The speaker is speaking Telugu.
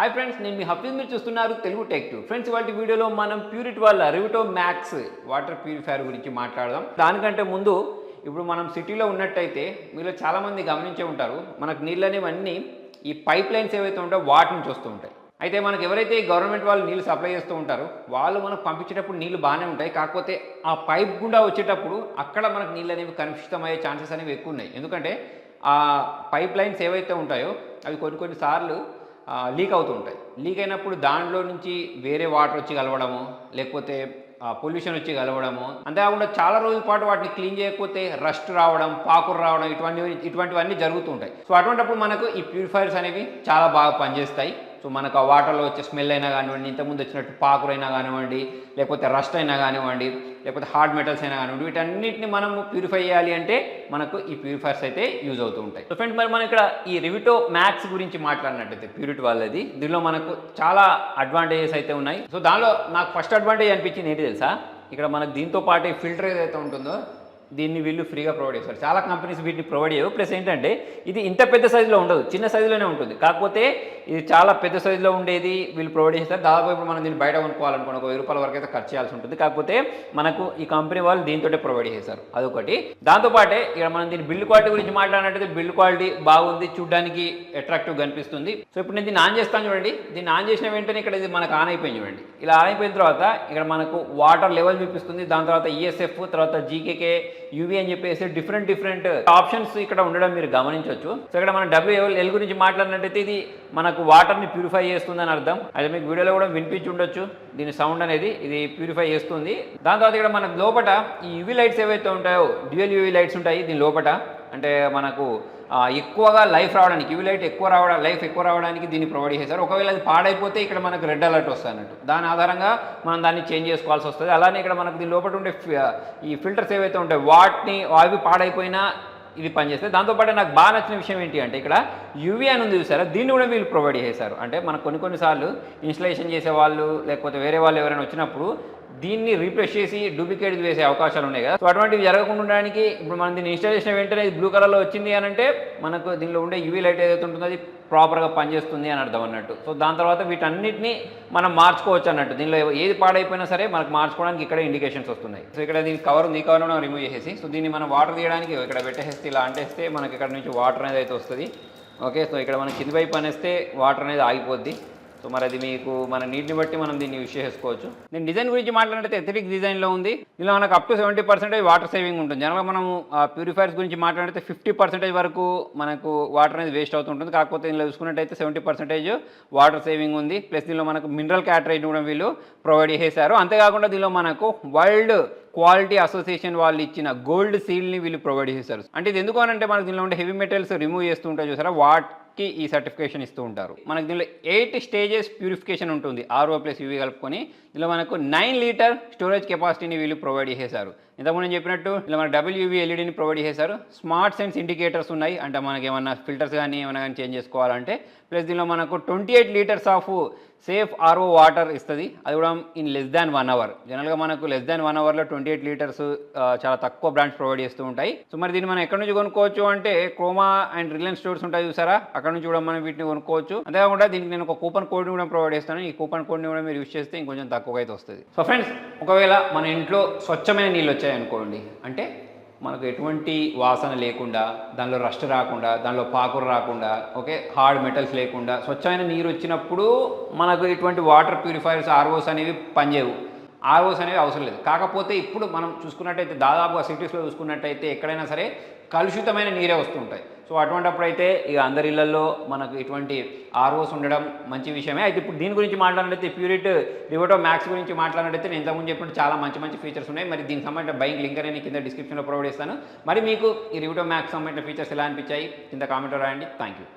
హాయ్ ఫ్రెండ్స్, నేను మీ హఫీజ్. మీరు చూస్తున్నారు తెలుగు టెక్ టూ. ఫ్రెండ్స్, ఇవాళ వీడియోలో మనం ప్యూరిట్ వాళ్ళ రివిటో మ్యాక్స్ వాటర్ ప్యూరిఫైయర్ గురించి మాట్లాడదాం. దానికంటే ముందు ఇప్పుడు మనం సిటీలో ఉన్నట్టయితే మీలో చాలామంది గమనించే ఉంటారు, మనకు నీళ్ళు అనేవన్నీ ఈ పైప్ లైన్స్ ఏవైతే ఉంటాయో వాటి నుంచి వస్తూ ఉంటాయి. అయితే మనకు ఎవరైతే గవర్నమెంట్ వాళ్ళు నీళ్ళు సప్లై చేస్తూ ఉంటారో వాళ్ళు మనకు పంపించేటప్పుడు నీళ్ళు బాగానే ఉంటాయి. కాకపోతే ఆ పైప్ గుండా వచ్చేటప్పుడు అక్కడ మనకు నీళ్ళు అనేవి కలుషితమయ్యే ఛాన్సెస్ అనేవి ఎక్కువ ఉన్నాయి. ఎందుకంటే ఆ పైప్ లైన్స్ ఏవైతే ఉంటాయో అవి కొన్నిసార్లు లీక్ అవుతూ ఉంటాయి. లీక్ అయినప్పుడు దాంట్లో నుంచి వేరే వాటర్ వచ్చి కలవడము, లేకపోతే పొల్యూషన్ వచ్చి కలవడము, అంతేకాకుండా చాలా రోజుల పాటు వాటిని క్లీన్ చేయకపోతే రస్ట్ రావడం, పాకురు రావడం, ఇటువంటివన్నీ జరుగుతూ ఉంటాయి. సో అటువంటిప్పుడు మనకు ఈ ప్యూరిఫైర్స్ అనేవి చాలా బాగా పనిచేస్తాయి. సో మనకు ఆ వాటర్లో వచ్చే స్మెల్ అయినా కానివ్వండి, ఇంతకుముందు వచ్చినట్టు పాకురు అయినా కానివ్వండి, లేకపోతే రస్ట్ అయినా కానివ్వండి, లేకపోతే హార్డ్ మెటల్స్ అయినా కానివ్వండి, వీటన్నిటిని మనం ప్యూరిఫై చేయాలి అంటే మనకు ఈ ప్యూరిఫైర్స్ అయితే యూజ్ అవుతూ ఉంటాయి. సో ఫ్రెండ్స్, మరి మనం ఇక్కడ ఈ రివిటో మ్యాక్స్ గురించి మాట్లాడినట్టయితే ప్యూరిట్ వాళ్ళది, దీనిలో మనకు చాలా అడ్వాంటేజెస్ అయితే ఉన్నాయి. సో దానిలో నాకు ఫస్ట్ అడ్వాంటేజ్ అనిపించింది ఏంటి తెలుసా, ఇక్కడ మనకు దీంతో పాటు ఫిల్టర్ ఏదైతే ఉంటుందో దీన్ని వీళ్ళు ఫ్రీగా ప్రొవైడ్ చేస్తారు. చాలా కంపెనీస్ వీటిని ప్రొవైడ్ చేయవు. ప్లస్ ఏంటంటే ఇది ఇంత పెద్ద సైజులో ఉండదు, చిన్న సైజులోనే ఉంటుంది. కాకపోతే ఇది చాలా పెద్ద సైజులో ఉండేది వీళ్ళు ప్రొవైడ్ చేస్తారు. దాదాపు ఇప్పుడు మనం దీన్ని బయట కొనుక్కోవాలనుకోండి ఒక ₹1000 వరకు అయితే ఖర్చు చేయాల్సి ఉంటుంది. కాకపోతే మనకు ఈ కంపెనీ వాళ్ళు దీంతో ప్రొవైడ్ చేశారు, అదొకటి. దాంతోపాటే ఇక్కడ మనం దీని బిల్డ్ క్వాలిటీ గురించి మాట్లాడినట్టయితే బిల్డ్ క్వాలిటీ బాగుంది, చూడడానికి అట్రాక్టివ్గా కనిపిస్తుంది. సో ఇప్పుడు నేను దీన్ని ఆన్ చేస్తాను చూడండి. దీన్ని ఆన్ చేసిన వెంటనే ఇక్కడ ఇది మనకు ఆన్ అయిపోయింది చూడండి. ఇలా ఆన్ అయిపోయిన తర్వాత ఇక్కడ మనకు వాటర్ లెవెల్ చూపిస్తుంది. దాని తర్వాత ESF, తర్వాత GKK, UV అని చెప్పేసి డిఫరెంట్ ఆప్షన్స్ ఇక్కడ ఉండడం మీరు గమనించవచ్చు. సో ఇక్కడ మనం WL గురించి మాట్లాడినట్టయితే ఇది మనకు వాటర్ని ప్యూరిఫై చేస్తుందని అర్థం. అయితే మీకు వీడియోలో కూడా వినిపించి ఉండొచ్చు దీని సౌండ్ అనేది, ఇది ప్యూరిఫై చేస్తుంది. దాని తర్వాత ఇక్కడ మనకు లోపల ఈ UV లైట్స్ ఏవైతే ఉంటాయో డ్యూయల్ UV లైట్స్ ఉంటాయి దీని లోపల. అంటే మనకు ఎక్కువగా లైఫ్ రావడానికి, UV లైట్ లైఫ్ ఎక్కువ రావడానికి దీన్ని ప్రొవైడ్ చేశారు. ఒకవేళ అది పాడైపోతే ఇక్కడ మనకు రెడ్ అలర్ట్ వస్తుంది అన్నట్టు. దాని ఆధారంగా మనం దాన్ని చేంజ్ చేసుకోవాల్సి వస్తుంది. అలానే ఇక్కడ మనకు దీని లోపల ఉండే ఈ ఫిల్టర్స్ ఏవైతే ఉంటాయో వాటిని అవి పాడైపోయినా ఇది పనిచేస్తుంది. దాంతోపాటు నాకు బాగా నచ్చిన విషయం ఏంటి అంటే ఇక్కడ UV అని ఉంది చూసారా, దీన్ని కూడా వీళ్ళు ప్రొవైడ్ చేశారు. అంటే మనకు కొన్నిసార్లు ఇన్స్టలేషన్ చేసే వాళ్ళు లేకపోతే వేరే వాళ్ళు ఎవరైనా వచ్చినప్పుడు దీన్ని రీప్లేస్ చేసి డూప్లికేట్ వేసే అవకాశాలు ఉన్నాయి కదా. సో అటువంటివి జరగకుండా ఉండడానికి ఇప్పుడు మనం దీన్ని ఇన్స్టాల్ చేసిన వెంటనే బ్లూ కలర్లో వచ్చింది అని అంటే మనకు దీనిలో ఉండే UV లైట్ ఏదైతే ఉంటుందో అది ప్రాపర్గా పనిచేస్తుంది అని అర్థం అన్నట్టు. సో దాని తర్వాత వీటన్నిటిని మనం మార్చుకోవచ్చు అన్నట్టు. దీనిలో ఏది పాడైపోయినా సరే మనకు మార్చుకోవడానికి ఇక్కడ ఇండికేషన్స్ వస్తున్నాయి. సో ఇక్కడ దీనికి కవర్ ఉంది, ఈ కవర్ మనం రిమూవ్ చేసేసి సో దీన్ని మనం వాటర్ తీయడానికి ఇక్కడ పెట్టేస్తే ఇలా అంటేస్తే మనకి ఇక్కడ నుంచి వాటర్ అనేది అయితే వస్తుంది. ఓకే, సో ఇక్కడ మనం కింది వైపు అనేస్తే వాటర్ అనేది ఆగిపోద్ది. సో మరి అది మీకు మన నీటిని బట్టి మనం దీన్ని యూజ్ చేసుకోవచ్చు. నేను డిజైన్ గురించి మాట్లాడితే ఎథెటిక్ డిజైన్లో ఉంది. దీనిలో మనకు అప్ టు 70% వాటర్ సేవింగ్ ఉంటుంది. జనరల్గా మనం ప్యూరిఫైర్స్ గురించి మాట్లాడితే 50% వరకు మనకు వాటర్ అనేది వేస్ట్ అవుతుంటుంది. కాకపోతే దీనిలో చూసుకున్నట్టయితే 70% వాటర్ సేవింగ్ ఉంది. ప్లస్ దీనిలో మనకు మినరల్ క్యాటరేజ్ కూడా వీళ్ళు ప్రొవైడ్ చేశారు. అంతేకాకుండా దీనిలో మనకు వరల్డ్ క్వాలిటీ అసోసియేషన్ వాళ్ళు ఇచ్చిన గోల్డ్ సీల్ని వీళ్ళు ప్రొవైడ్ చేశారు. అంటే ఇది ఎందుకు అని అంటే మనకు దీనిలో ఉండే హెవీ మెటల్స్ రిమూవ్ చేస్తూ ఉంటాయి చూసారా, వాటికి ఈ సర్టిఫికేషన్ ఇస్తూ ఉంటారు. మనకు దీనిలో 8 స్టేజెస్ ప్యూరిఫికేషన్ ఉంటుంది, RO+UV కలుపుకొని. దీనిలో మనకు 9 లీటర్ స్టోరేజ్ కెపాసిటీని వీళ్ళు ప్రొవైడ్ చేశారు. ఇంతకుముందు నేను చెప్పినట్టు ఇలా మన WV LEDని ప్రొవైడ్ చేశారు. Smartsense Indicators ఉన్నాయి, అంటే మనకి ఏమన్నా ఫిల్టర్స్ కానీ ఏమైనా కానీ చేంజ్ చేసుకోవాలంటే. ప్లస్ దీనిలో మనకు 28 litres of safe RO water ఇస్తుంది. అది కూడా ఇన్ లెస్ దాన్ 1 అవర్. జనరల్గా మనకు లెస్ దాన్ 1 అవర్లో 28 లీటర్స్ చాలా తక్కువ బ్రాండ్స్ ప్రొవైడ్ చేస్తూ ఉంటాయి. సో మరి దీన్ని మనం ఎక్కడి నుంచి కొనుక్కోవచ్చు అంటే క్రోమా అండ్ రిలయన్స్ స్టోర్స్ ఉంటాయి చూసారా, అక్కడ నుంచి కూడా మనం వీటిని కొనుక్కోవచ్చు. అంతేకాకుండా దీనికి నేను ఒక కూపన్ కోడ్ని కూడా ప్రొవైడ్ చేస్తాను. ఈ కూపన్ కోడ్ని కూడా మీరు యూజ్ చేస్తే ఇంకొంచెం తక్కువగా అయితే వస్తుంది. సో ఫ్రెండ్స్, ఒకవేళ మన ఇంట్లో స్వచ్ఛమైన నీళ్ళు వచ్చాయనుకోండి, అంటే మనకు ఎటువంటి వాసన లేకుండా, దానిలో రస్ట్ రాకుండా, దానిలో పాకురు రాకుండా, ఓకే, హార్డ్ మెటల్స్ లేకుండా స్వచ్ఛమైన నీరు వచ్చినప్పుడు మనకు ఇటువంటి వాటర్ ప్యూరిఫైర్స్ ROs అనేవి పనిచేయవు. ROs అనేవి అవసరం లేదు. కాకపోతే ఇప్పుడు మనం చూసుకున్నట్టయితే దాదాపుగా సిటీస్లో చూసుకున్నట్టయితే ఎక్కడైనా సరే కలుషితమైన నీరే వస్తుంటాయి. సో అటువంటిప్పుడు అయితే ఇక అందరి ఇళ్లలో మనకు ఇటువంటి ROs ఉండడం మంచి విషయమే. అయితే ఇప్పుడు దీని గురించి మాట్లాడినట్టయితే ప్యూరిట్ రివిటో మ్యాక్స్ గురించి మాట్లాడినట్టయితే నేను ఇంతకుముందు చెప్పినట్టు చాలా మంచి ఫీచర్స్ ఉన్నాయి. మరి దీనికి సంబంధించిన బైక్ లింక్ అనేది కింద డిస్క్రిప్షన్లో ప్రొవైడ్ చేస్తాను. మరి మీకు ఈ రివిటో మ్యాక్స్ సంబంధించిన ఫీచర్స్ ఎలా అనిపించాయి కింద కామెంట్లో రాయండి. Thank you.